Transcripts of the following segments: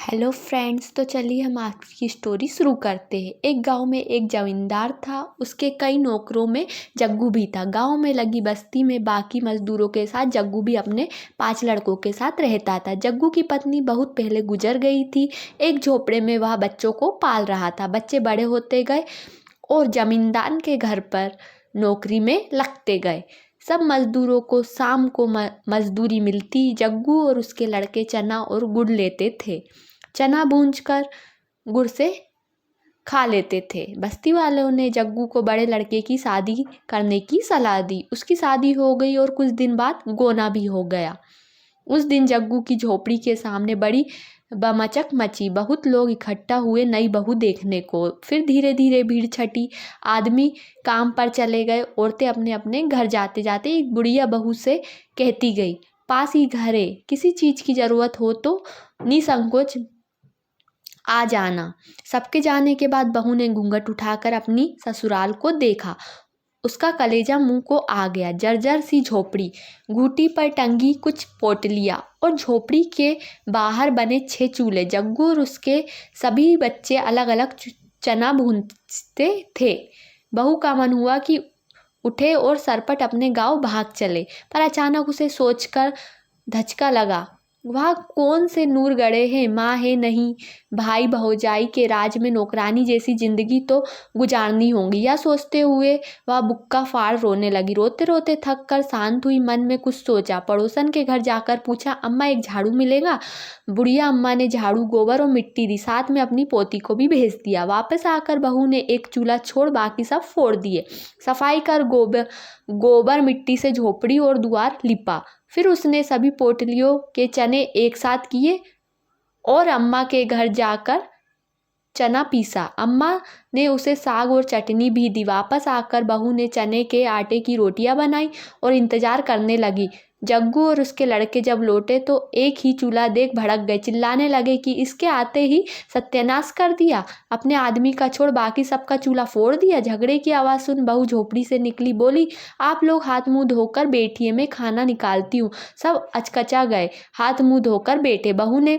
Hello friends, तो चलिए हम आज की स्टोरी शुरू करते हैं। एक गांव में एक जमींदार था। उसके कई नौकरों में जग्गू भी था। गांव में लगी बस्ती में बाकी मजदूरों के साथ जग्गू भी अपने 5 लड़कों के साथ रहता था। जग्गू की पत्नी बहुत पहले गुजर गई थी। एक झोपड़े में वह बच्चों को पाल रहा था। बच्चे बड़े होते गए और जमींदार के घर पर नौकरी में लगते गए। सब मजदूरों को शाम को मजदूरी मिलती। जग्गू और उसके लड़के चना और गुड़ लेते थे। चना भूंजकर गुड़ से खा लेते थे। बस्ती वालों ने जग्गू को बड़े लड़के की शादी करने की सलाह दी। उसकी शादी हो गई और कुछ दिन बाद गोना भी हो गया। उस दिन जग्गू की झोपड़ी के सामने बड़ी बमचक मची। बहुत लोग इकट्ठा हुए नई बहू देखने को। फिर धीरे धीरे भीड़ छटी। आदमी काम पर चले गए। औरतें अपने अपने घर जाते जाते एक बुढ़िया बहू से कहती गई, पास ही घर है, किसी चीज की जरूरत हो तो निसंकोच आ जाना। सबके जाने के बाद बहू ने घूंघट उठाकर अपनी ससुराल को देखा। उसका कलेजा मुंह को आ गया। जर्जर सी झोपड़ी, घूटी पर टंगी कुछ पोटलियां और झोपड़ी के बाहर बने 6 चूल्हे। जग्गू और उसके सभी बच्चे अलग अलग चना भूनते थे। बहू का मन हुआ कि उठे और सरपट अपने गांव भाग चले, पर अचानक उसे सोचकर धचका लगा। वह कौन से नूर गड़े हैं? माँ है नहीं, भाई भौजाई के राज में नौकरानी जैसी जिंदगी तो गुजारनी होगी। यह सोचते हुए वह बुक्का फाड़ रोने लगी। रोते रोते थक कर शांत हुई। मन में कुछ सोचा। पड़ोसन के घर जाकर पूछा, अम्मा एक झाड़ू मिलेगा? बुढ़िया अम्मा ने झाड़ू, गोबर और मिट्टी दी। साथ में अपनी पोती को भी भेज दिया। वापस आकर बहू ने एक चूल्हा छोड़ बाकी सब फोड़ दिए। सफाई कर गोबर मिट्टी से झोपड़ी और द्वार लिपा। फिर उसने सभी पोटलियों के चने एक साथ किए और अम्मा के घर जाकर चना पीसा। अम्मा ने उसे साग और चटनी भी दी। वापस आकर बहू ने चने के आटे की रोटियां बनाई और इंतजार करने लगी। जग्गू और उसके लड़के जब लौटे तो एक ही चूल्हा देख भड़क गए। चिल्लाने लगे कि इसके आते ही सत्यानाश कर दिया। अपने आदमी का छोड़ बाकी सबका चूल्हा फोड़ दिया। झगड़े की आवाज़ सुन बहू झोपड़ी से निकली। बोली, आप लोग हाथ मुंह धोकर बैठिए, मैं खाना निकालती हूँ। सब अचकचा गए। हाथ मुंह धोकर बैठे। बहू ने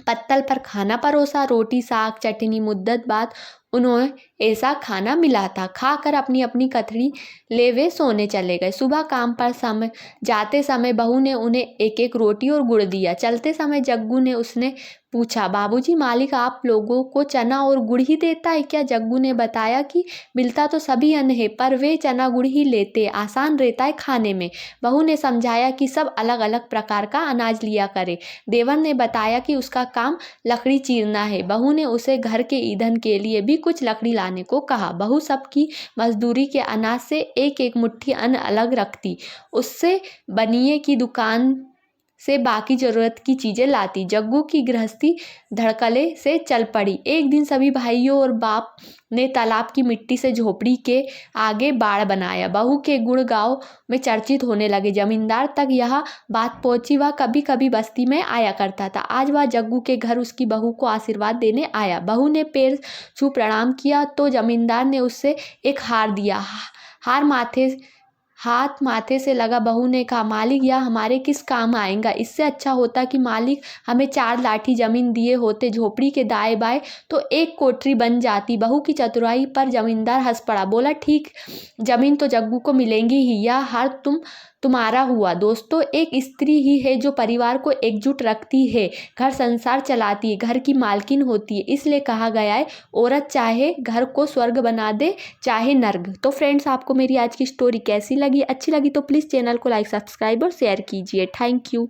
पत्तल पर खाना परोसा, रोटी साग चटनी। मुद्दत बाद उन्हें ऐसा खाना मिला था। खाकर अपनी अपनी कथड़ी ले वे सोने चले गए। सुबह काम पर जाते समय बहू ने उन्हें एक एक रोटी और गुड़ दिया। चलते समय जग्गू ने उसने पूछा, बाबूजी मालिक आप लोगों को चना और गुड़ ही देता है क्या? जग्गू ने बताया कि मिलता तो सभी अन्न है, पर वे चना गुड़ ही लेते, आसान रहता है खाने में। बहू ने समझाया कि सब अलग अलग प्रकार का अनाज लिया करे। देवर ने बताया कि उसका काम लकड़ी चीरना है। बहू ने उसे घर के ईंधन के लिए भी कुछ लकड़ी लाने को कहा। बहू सबकी मजदूरी के अनाज से एक एक मुट्ठी अन्न अलग रखती। उससे बनिए की दुकान से बाकी जरूरत की चीजें लाती। जग्गू की गृहस्थी धड़कले से चल पड़ी। एक दिन सभी भाइयों और बाप ने तालाब की मिट्टी से झोपड़ी के आगे बाड़ बनाया। बहू के गुण गांव में चर्चित होने लगे। जमींदार तक यह बात पहुंची। वह कभी कभी बस्ती में आया करता था। आज वह जग्गू के घर उसकी बहू को आशीर्वाद देने आया। बहू ने पैर छू प्रणाम किया तो जमींदार ने उससे एक हार दिया। हाथ माथे से लगा। बहू ने कहा, मालिक यह हमारे किस काम आएगा? इससे अच्छा होता कि मालिक हमें 4 लाठी जमीन दिए होते, झोपड़ी के दाएं बाएं तो एक कोठरी बन जाती। बहू की चतुराई पर जमींदार हंस पड़ा। बोला, ठीक, जमीन तो जग्गू को मिलेंगी ही। यह हार तुम्हारा हुआ। दोस्तों, एक स्त्री ही है जो परिवार को एकजुट रखती है, घर संसार चलाती है, घर की मालकिन होती है। इसलिए कहा गया है, औरत चाहे घर को स्वर्ग बना दे चाहे नर्क। तो फ्रेंड्स, आपको मेरी आज की स्टोरी कैसी लगी? अच्छी लगी तो प्लीज़ चैनल को लाइक सब्सक्राइब और शेयर कीजिए। Thank you.